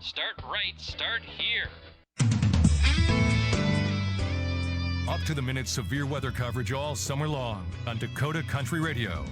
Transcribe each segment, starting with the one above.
Start right, start here. Up-to-the-minute severe weather coverage all summer long on Dakota Country Radio.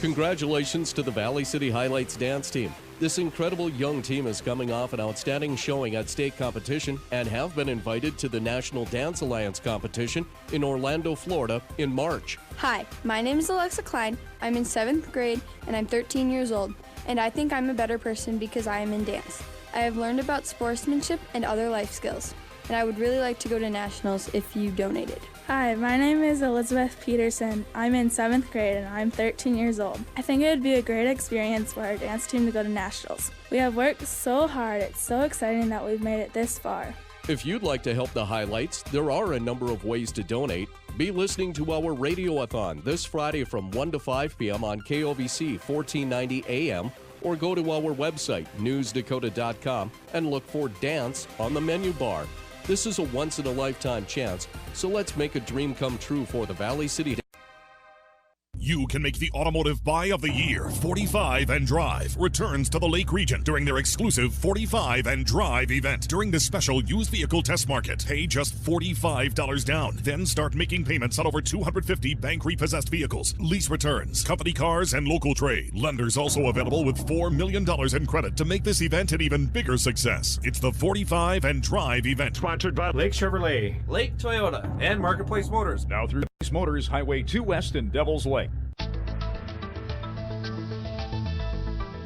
Congratulations to the Valley City Highlights dance team. This incredible young team is coming off an outstanding showing at state competition and have been invited to the National Dance Alliance competition in Orlando, Florida in March. Hi, my name is Alexa Klein. I'm in 7th grade and I'm 13 years old, and I think I'm a better person because I am in dance. I have learned about sportsmanship and other life skills, and I would really like to go to nationals if you donated. Hi, my name is Elizabeth Peterson. I'm in 7th grade and I'm 13 years old. I think it would be a great experience for our dance team to go to nationals. We have worked so hard. It's so exciting that we've made it this far. If you'd like to help the Highlights, there are a number of ways to donate. Be listening to our Radioathon this Friday from 1 to 5 p.m. on KOVC 1490 AM, or go to our website, newsdakota.com, and look for Dance on the menu bar. This is a once-in-a-lifetime chance, so let's make a dream come true for the Valley City. You can make the automotive buy of the year. 45 and Drive returns to the Lake Region during their exclusive 45 and Drive event. During this special used vehicle test market, pay just $45 down. Then start making payments on over 250 bank repossessed vehicles, lease returns, company cars, and local trade. Lenders also available with $4 million in credit to make this event an even bigger success. It's the 45 and Drive event. Sponsored by Lake Chevrolet, Lake Toyota, and Marketplace Motors. Now through Marketplace Motors, Highway 2 West and Devil's Lake.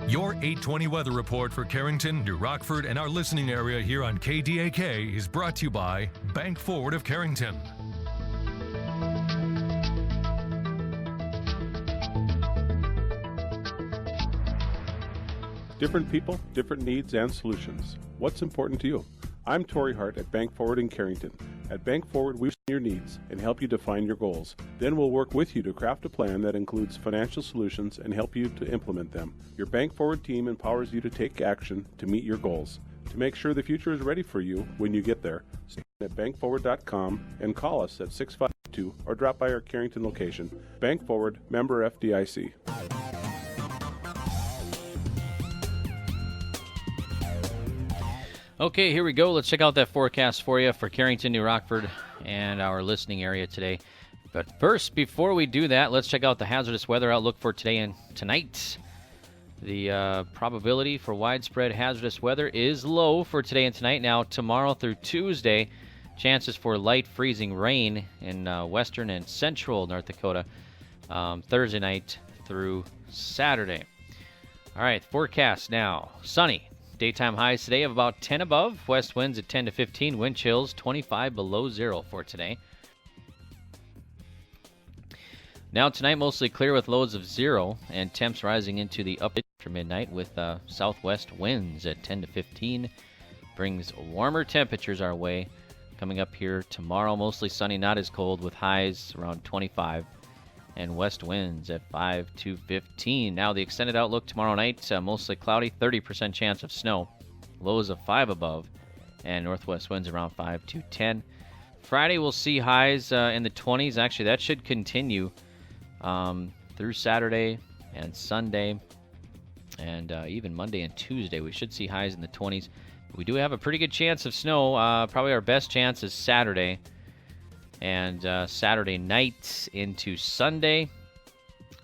Your 820 weather report for Carrington, New Rockford, and our listening area here on KDAK is brought to you by Bank Forward of Carrington. Different people, different needs and solutions. What's important to you? I'm Tori Hart at Bank Forward in Carrington. At Bank Forward, we understand your needs and help you define your goals. Then we'll work with you to craft a plan that includes financial solutions and help you to implement them. Your Bank Forward team empowers you to take action to meet your goals. To make sure the future is ready for you when you get there, start at bankforward.com and call us at 652 or drop by our Carrington location. Bank Forward, member FDIC. Okay, here we go. Let's check out that forecast for you for Carrington, New Rockford, and our listening area today. But first, before we do that, let's check out the hazardous weather outlook for today and tonight. The probability for widespread hazardous weather is low for today and tonight. Now, tomorrow through Tuesday, chances for light freezing rain in western and central North Dakota. Thursday night through Saturday. All right, forecast now. Sunny. Daytime highs today of about 10 above. West winds at 10 to 15. Wind chills 25 below zero for today. Now tonight mostly clear with lows of 0 and temps rising into the upper after midnight with southwest winds at 10 to 15. Brings warmer temperatures our way. Coming up here tomorrow, mostly sunny, not as cold, with highs around 25 and west winds at 5 to 15. Now the extended outlook tomorrow night, mostly cloudy, 30% chance of snow, lows of 5 above, and northwest winds around 5 to 10. Friday we'll see highs in the 20s. Actually, that should continue through Saturday and Sunday, and even Monday and Tuesday. We should see highs in the 20s. We do have a pretty good chance of snow. Probably our best chance is Saturday. And Saturday night into Sunday,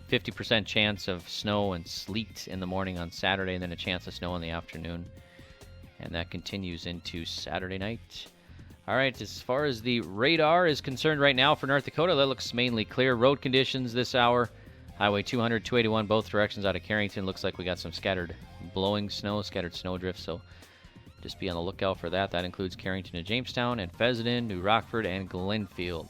50% chance of snow and sleet in the morning on Saturday, and then a chance of snow in the afternoon. And that continues into Saturday night. All right, as far as the radar is concerned right now for North Dakota, that looks mainly clear. Road conditions this hour, Highway 200, 281, both directions out of Carrington. Looks like we got some scattered blowing snow, scattered snowdrift, so just be on the lookout for that. That includes Carrington and Jamestown and Fessenden, New Rockford, and Glenfield.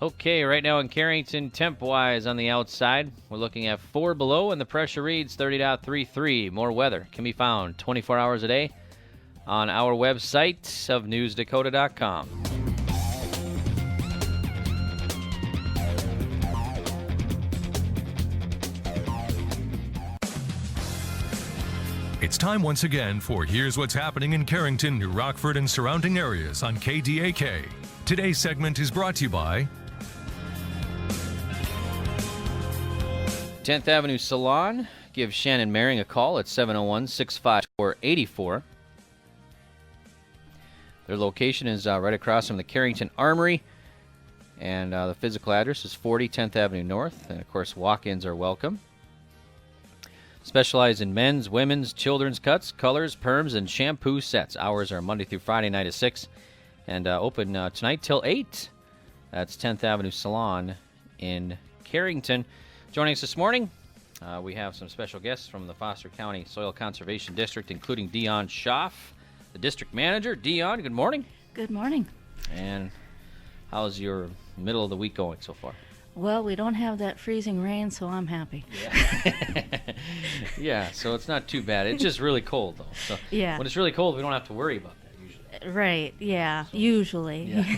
Okay, right now in Carrington, temp-wise on the outside, we're looking at 4 below, and the pressure reads 30.33. More weather can be found 24 hours a day on our website of newsdakota.com. It's time once again for Here's What's Happening in Carrington, New Rockford, and surrounding areas on KDAK. Today's segment is brought to you by 10th Avenue Salon. Give Shannon Maring a call at 701-654-84. Their location is right across from the Carrington Armory, and the physical address is 40 10th Avenue North, and of course walk-ins are welcome. Specialize in men's, women's, children's cuts, colors, perms, and shampoo sets. Hours are Monday through Friday, 9 to 6, and open tonight till 8. That's 10th Avenue Salon in Carrington. Joining us this morning, we have some special guests from the Foster County Soil Conservation District, including Dion Schaaf, the district manager. Dion, good morning. Good morning. And how's your middle of the week going so far? Well, we don't have that freezing rain, so I'm happy. Yeah, yeah, so it's not too bad. It's just really cold, though. So yeah. When it's really cold, we don't have to worry about that usually. Right, yeah, so, usually. Yeah.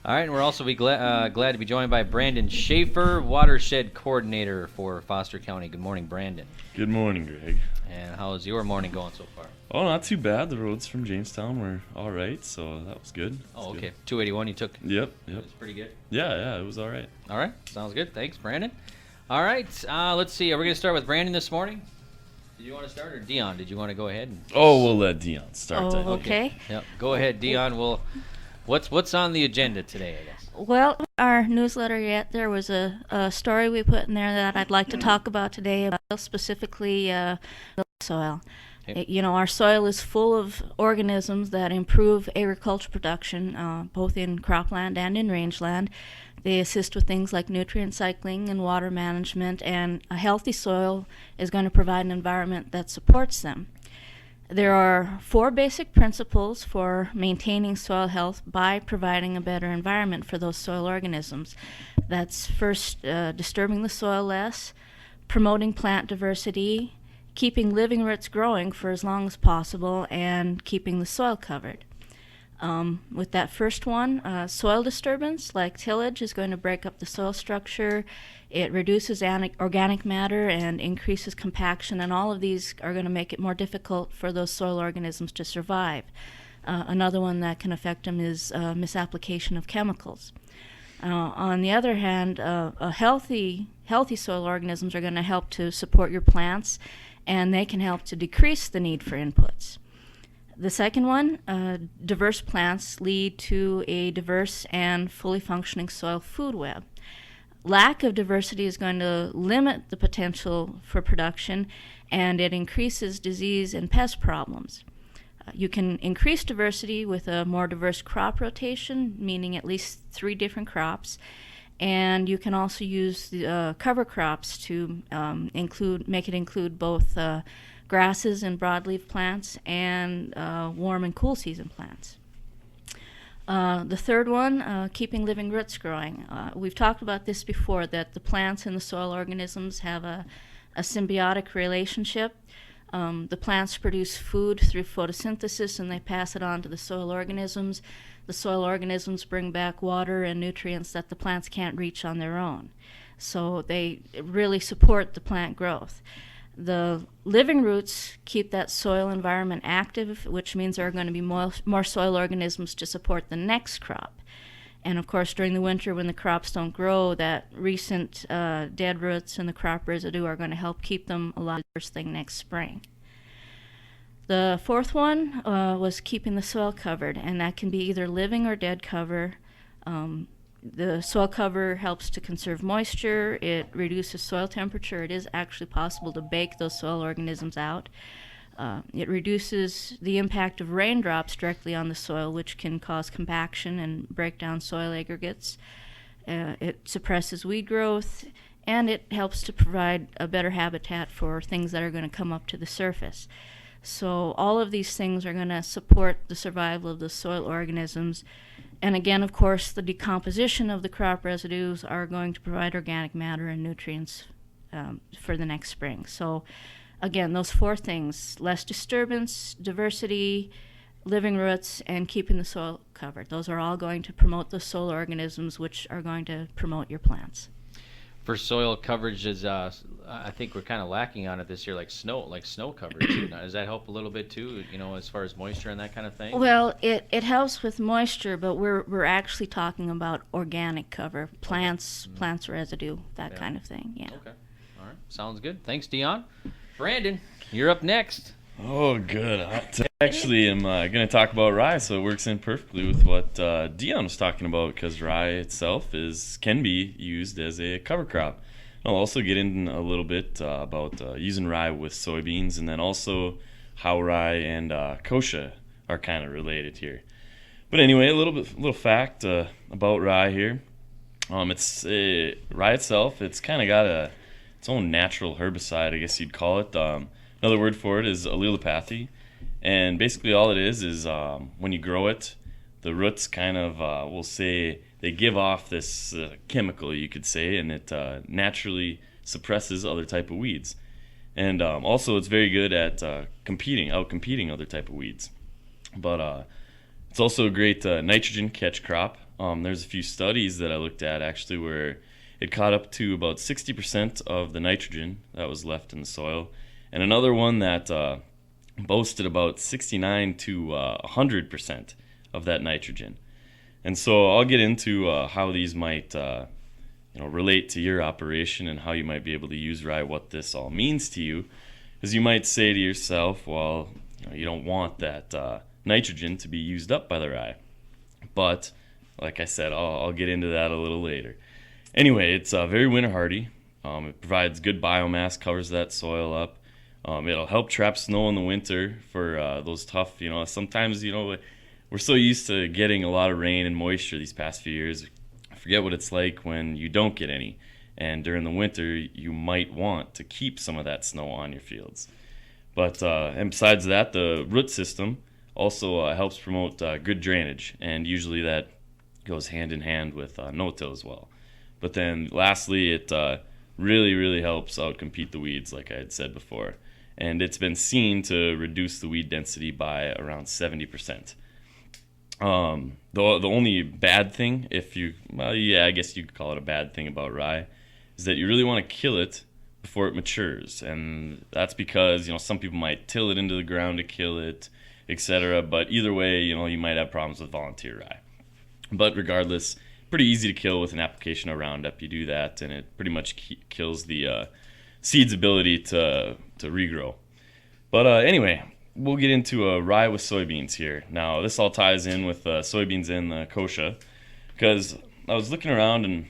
All right, and we're also glad to be joined by Brandon Schaefer, Watershed Coordinator for Foster County. Good morning, Brandon. Good morning, Greg. And how's your morning going so far? Oh, not too bad. The roads from Jamestown were all right, so that was good. Oh, okay. 281 you took? Yep. It's pretty good? Yeah, it was all right. All right, sounds good. Thanks, Brandon. All right, let's see. Are we going to start with Brandon this morning? Did you want to start, or Dion? Did you want to go ahead? Oh, we'll let Dion start. Oh, okay. Yep. Go ahead, Dion. What's on the agenda today, I guess? Well, our newsletter there was a story we put in there that I'd like to talk about today, about specifically the soil. Okay. Our soil is full of organisms that improve agriculture production, both in cropland and in rangeland. They assist with things like nutrient cycling and water management, and a healthy soil is going to provide an environment that supports them. There are 4 basic principles for maintaining soil health by providing a better environment for those soil organisms. That's first, disturbing the soil less, promoting plant diversity, keeping living roots growing for as long as possible, and keeping the soil covered. With that first one, soil disturbance, like tillage, is going to break up the soil structure. It reduces organic matter and increases compaction, and all of these are going to make it more difficult for those soil organisms to survive. Another one that can affect them is misapplication of chemicals. On the other hand, healthy soil organisms are going to help to support your plants, and they can help to decrease the need for inputs. The second one, diverse plants lead to a diverse and fully functioning soil food web. Lack of diversity is going to limit the potential for production, and it increases disease and pest problems. You can increase diversity with a more diverse crop rotation, meaning at least 3 different crops, and you can also use the cover crops to make it include both grasses and broadleaf plants and warm and cool season plants. The third one, keeping living roots growing. We've talked about this before, that the plants and the soil organisms have a symbiotic relationship. The plants produce food through photosynthesis, and they pass it on to the soil organisms. The soil organisms bring back water and nutrients that the plants can't reach on their own. So they really support the plant growth. The living roots keep that soil environment active, which means there are going to be more soil organisms to support the next crop. And of course, during the winter when the crops don't grow, that recent dead roots and the crop residue are going to help keep them alive first thing next spring. The fourth one was keeping the soil covered, and that can be either living or dead cover. The soil cover helps to conserve moisture. It reduces soil temperature. It is actually possible to bake those soil organisms out. It reduces the impact of raindrops directly on the soil, which can cause compaction and break down soil aggregates. It suppresses weed growth, and it helps to provide a better habitat for things that are going to come up to the surface. So all of these things are going to support the survival of the soil organisms. And again, of course, the decomposition of the crop residues are going to provide organic matter and nutrients for the next spring. So again, those 4 things: less disturbance, diversity, living roots, and keeping the soil covered. Those are all going to promote the soil organisms, which are going to promote your plants. For soil coverage, I think we're kind of lacking on it this year, like snow coverage. Does that help a little bit too, as far as moisture and that kind of thing? Well, it helps with moisture, but we're actually talking about organic cover, plants, okay. Plants residue, that kind of thing. Yeah. Okay. All right. Sounds good. Thanks, Dion. Brandon, you're up next. Oh, good. Actually, I'm going to talk about rye, so it works in perfectly with what Dion was talking about, because rye itself can be used as a cover crop. I'll also get in a little bit about using rye with soybeans, and then also how rye and kochia are kind of related here. But anyway, a little fact about rye here. Rye itself, it's kind of got its own natural herbicide, I guess you'd call it. Another word for it is allelopathy. And basically all it is when you grow it, the roots kind of, we'll say, they give off this chemical, you could say, and it naturally suppresses other type of weeds. And also it's very good at outcompeting other type of weeds. But it's also a great nitrogen catch crop. There's a few studies that I looked at actually where it caught up to about 60% of the nitrogen that was left in the soil. And another one that boasted about 69 to 100% of that nitrogen. And so I'll get into how these might relate to your operation and how you might be able to use rye, what this all means to you. Because you might say to yourself, well, you don't want that nitrogen to be used up by the rye. But like I said, I'll get into that a little later. Anyway, it's very winter hardy. It provides good biomass, covers that soil up. It'll help trap snow in the winter for those tough, sometimes, we're so used to getting a lot of rain and moisture these past few years. I forget what it's like when you don't get any. And during the winter, you might want to keep some of that snow on your fields. But and besides that, the root system also helps promote good drainage. And usually that goes hand in hand with no-till as well. But then lastly, it really, really helps outcompete the weeds, like I had said before. And it's been seen to reduce the weed density by around 70%. The only bad thing, I guess you could call it a bad thing about rye, is that you really want to kill it before it matures. And that's because, some people might till it into the ground to kill it, etc. But either way, you might have problems with volunteer rye. But regardless, pretty easy to kill with an application of Roundup. You do that, and it pretty much kills the seed's ability to regrow. But anyway, we'll get into rye with soybeans here. Now, this all ties in with soybeans and the kochia, because I was looking around and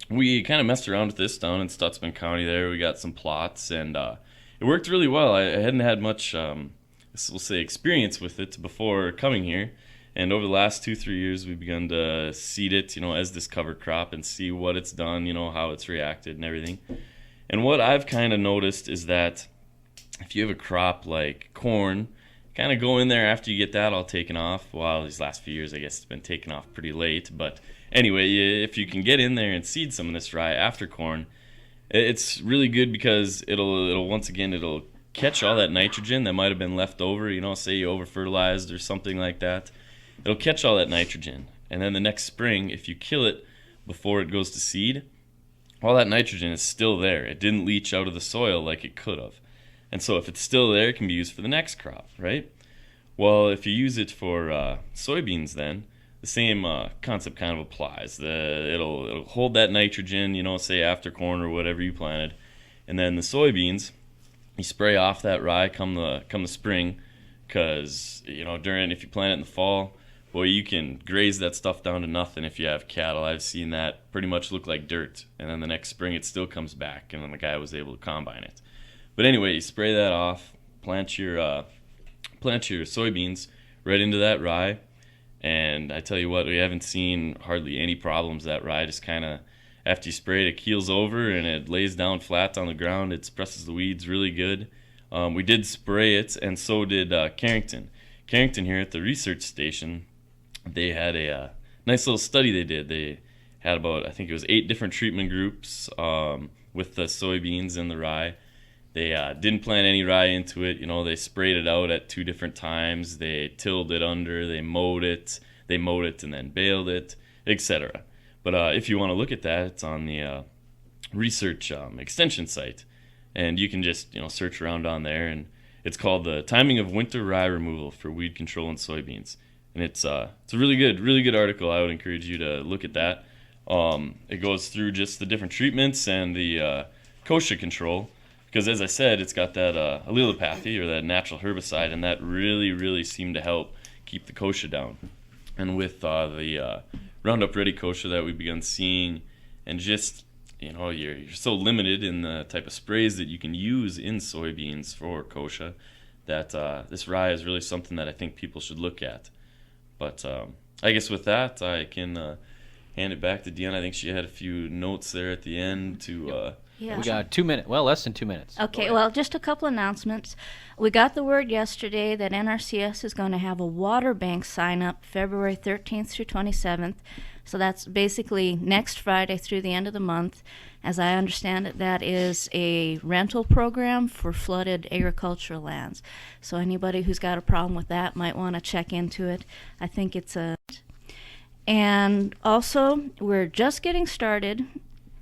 we kind of messed around with this down in Stutsman County there. We got some plots, and it worked really well. I hadn't had much, we'll say, experience with it before coming here. And over the last 2-3 years, we've begun to seed it, as this cover crop and see what it's done, how it's reacted and everything. And what I've kind of noticed is that if you have a crop like corn, kind of go in there after you get that all taken off. Well, these last few years, I guess it's been taken off pretty late. But anyway, if you can get in there and seed some of this rye after corn, it's really good because it'll once again, it'll catch all that nitrogen that might have been left over, say you over-fertilized or something like that. It'll catch all that nitrogen. And then the next spring, if you kill it before it goes to seed, all that nitrogen is still there. It didn't leach out of the soil like it could have. And so if it's still there, it can be used for the next crop, right? Well, if you use it for soybeans then, the same concept kind of applies. It'll hold that nitrogen, say after corn or whatever you planted. And then the soybeans, you spray off that rye come the spring, because, if you plant it in the fall, boy, you can graze that stuff down to nothing if you have cattle. I've seen that pretty much look like dirt. And then the next spring it still comes back, and then the guy was able to combine it. But anyway, you spray that off, plant your soybeans right into that rye. And I tell you what, we haven't seen hardly any problems. That rye just kind of, after you spray it, it keels over and it lays down flat on the ground. It suppresses the weeds really good. We did spray it, and so did Carrington. Carrington here at the research station, they had a nice little study they did. They had about, I think it was 8 different treatment groups with the soybeans and the rye. They didn't plant any rye into it. They sprayed it out at 2 different times. They tilled it under. They mowed it and then baled it, etc. But if you want to look at that, it's on the research extension site. And you can just search around on there. And it's called The Timing of Winter Rye Removal for Weed Control in Soybeans. And it's a really good article. I would encourage you to look at that. It goes through just the different treatments and the kochia control. Because as I said, it's got that allelopathy, or that natural herbicide, and that really, really seemed to help keep the kochia down. And with the Roundup Ready kochia that we've begun seeing, and just, you're so limited in the type of sprays that you can use in soybeans for kochia, that this rye is really something that I think people should look at. But I guess with that, I can hand it back to Deanna. I think she had a few notes there at the end to... Yeah. We got 2 minutes. Well, less than 2 minutes. Okay, well, just a couple announcements. We got the word yesterday that NRCS is going to have a water bank sign up February 13th through 27th. So that's basically next Friday through the end of the month. As I understand it, that is a rental program for flooded agricultural lands. So anybody who's got a problem with that might want to check into it. I think it's a... And also, we're just getting started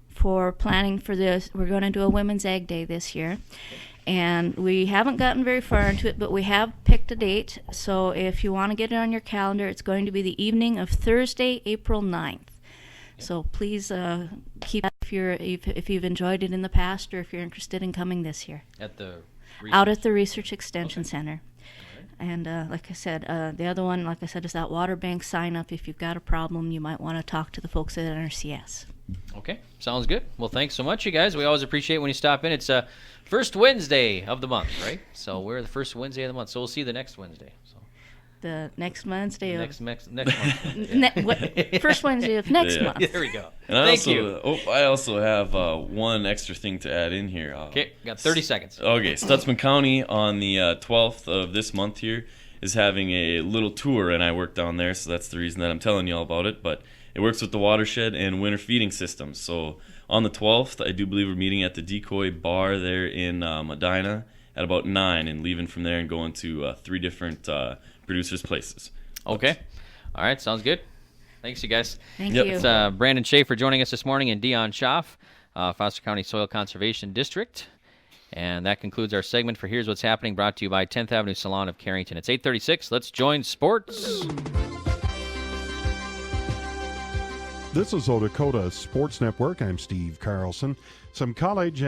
for planning for this. We're going to do a Women's Ag Day this year. And we haven't gotten very far into it, but we have picked a date. So if you want to get it on your calendar, it's going to be the evening of Thursday, April 9th. So please keep that if you've enjoyed it in the past, or if you're interested in coming this year. Out at the Research Extension Center. And like I said, the other one, like I said, is that water bank sign up. If you've got a problem, you might want to talk to the folks at NRCS. Okay, sounds good. Well, thanks so much, you guys. We always appreciate when you stop in. It's first Wednesday of the month, right? So we're the first Wednesday of the month. So we'll see you the next Wednesday. So the next Wednesday of next month. First Wednesday of next month. There we go. And Thank you. I also have one extra thing to add in here. Okay, got 30 seconds. Okay, Stutzman County on the 12th of this month here is having a little tour, and I work down there, so that's the reason that I'm telling you all about it. But it works with the watershed and winter feeding systems. So on the 12th, I do believe we're meeting at the Decoy Bar there in Medina at about 9, and leaving from there and going to 3 different producers' places. Okay. All right, sounds good. Thanks, you guys. Thank you. It's Brandon Schaefer joining us this morning, and Dion Schaff, Foster County Soil Conservation District. And that concludes our segment for Here's What's Happening, brought to you by 10th Avenue Salon of Carrington. It's 8:36. Let's join sports. This is Odakota Sports Network. I'm Steve Carlson. Some college